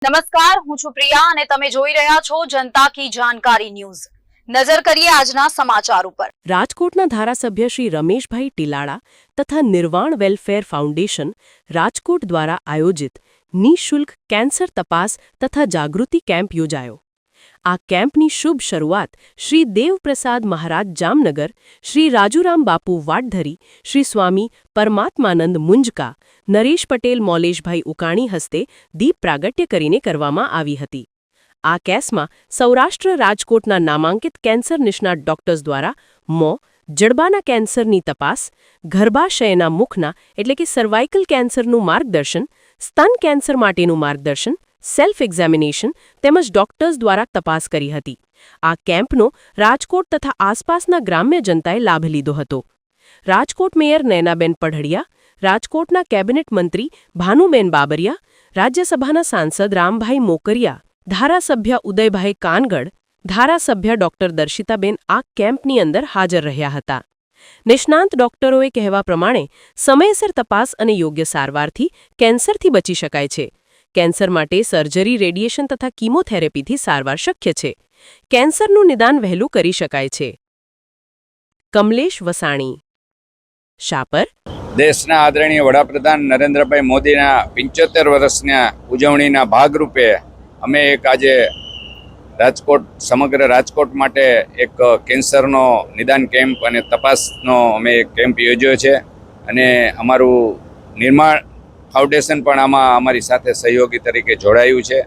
નમસ્કાર, હું છું પ્રિયા અને તમે જોઈ રહ્યા છો જનતા કી જાણકારી ન્યૂઝ। નજર કરીએ આજના સમાચાર ઉપર। રાજકોટના ધારાસભ્ય શ્રી રમેશભાઈ ટીલાળા તથા નિર્વાણ વેલફેર ફાઉન્ડેશન રાજકોટ દ્વારા આયોજિત નિઃશુલ્ક કેન્સર તપાસ તથા જાગૃતિ કેમ્પ યોજાયો। આ કેમ્પની શુભ શરૂઆત શ્રી દેવપ્રસાદ મહારાજ જામનગર, શ્રી રાજુરામ બાપુ વાડધરી, શ્રી સ્વામી પરમાત્માનંદ મુંજકા, નરેશ પટેલ મોલેશભાઈ ઉકાણી હસ્તે દીપ પ્રાગટ્ય કરીને કરવામાં આવી હતી। આ કેસમાં સૌરાષ્ટ્ર રાજકોટના નામાંકિત કેન્સર નિષ્ણાત ડોક્ટર્સ દ્વારા મોં, જડબાના કેન્સરની તપાસ, ગર્ભાશયના મુખના એટલે કે સર્વાઇકલ કેન્સરનું માર્ગદર્શન, સ્તન કેન્સર માટેનું માર્ગદર્શન, સેલ્ફ એક્ઝામિનેશન તેમજ ડોક્ટર્સ દ્વારા તપાસ કરી હતી। આ કેમ્પનો રાજકોટ તથા આસપાસના ગ્રામ્ય જનતાએ લાભ લીધો હતો। રાજકોટ મેયર નયનાબેન પઢડિયા, રાજકોટના કેબિનેટ મંત્રી ભાનુબેન બાબરિયા, રાજ્યસભાના સાંસદ રામભાઈ મોકરિયા, ધારાસભ્ય ઉદયભાઈ કાનગડ, ધારાસભ્ય ડોક્ટર દર્શિતાબેન આ કેમ્પની અંદર હાજર રહ્યા હતા। નિષ્ણાંત ડોક્ટરોએ કહેવા પ્રમાણે સમયસર તપાસ અને યોગ્ય સારવારથી કેન્સરથી બચી શકાય છે। કેન્સર માટે સર્જરી, રેડિયેશન તથા કીમોથેરેપીથી સારવાર શક્ય છે। કેન્સરનું નિદાન વહેલું કરી શકાય છે। કમલેશ વસાણી, શાપર। દેશના આદરણીય વડાપ્રધાન નરેન્દ્રભાઈ મોદીના 75 વર્ષના ઉજવણીના ભાગરૂપે અમે આજે સમગ્ર રાજકોટ માટે એક કેન્સરનો નિદાન કેમ્પ અને તપાસનો અમે એક કેમ્પ યોજ્યો છે અને અમારું નિર્માણ ફાઉન્ડેશન પણ આમાં અમારી સાથે સહયોગી તરીકે જોડાયું છે।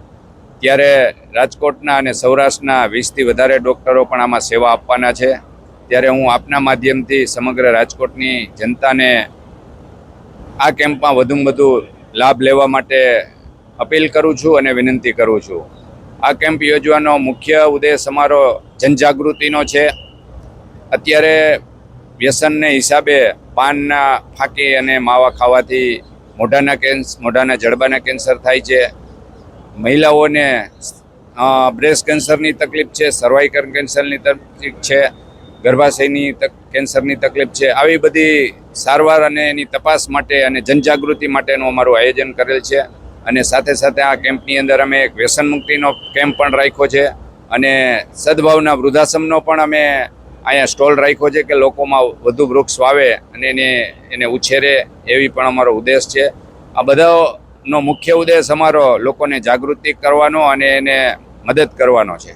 ત્યારે રાજકોટના અને સૌરાષ્ટ્રના 20થી વધારે ડૉક્ટરો પણ આમાં સેવા આપવાના છે। ત્યારે હું આપના માધ્યમથી સમગ્ર રાજકોટની જનતાને આ કેમ્પમાં વધુમાં વધુ લાભ લેવા માટે અપીલ કરું છું અને વિનંતી કરું છું। આ કેમ્પ યોજવાનો મુખ્ય ઉદ્દેશ અમારો જનજાગૃતિનો છે। અત્યારે વ્યસનને હિસાબે પાનના ફાંકી અને માવા ખાવાથી મોઢાના જડબાના કેન્સર થાય છે। મહિલાઓને બ્રેસ્ટ કેન્સરની તકલીફ છે, સર્વાઇકલ કેન્સરની તકલીફ છે, ગર્ભાશયની કેન્સરની તકલીફ છે। આવી બધી સારવાર અને એની તપાસ માટે અને જનજાગૃતિ માટેનું અમારું આયોજન કરેલ છે। અને સાથે સાથે આ કેમ્પની અંદર અમે એક વ્યસન મુક્તિનો કેમ્પ પણ રાખ્યો છે અને સદભાવના વૃદ્ધાશ્રમનો પણ અમે અહીંયા સ્ટોલ રાખ્યો છે કે લોકોમાં વધુ વૃક્ષ વાવે અને એને ઉછેરે, એવી પણ અમારો ઉદ્દેશ છે। આ બધાનો મુખ્ય ઉદ્દેશ અમારો લોકોને જાગૃતિ કરવાનો અને એને મદદ કરવાનો છે।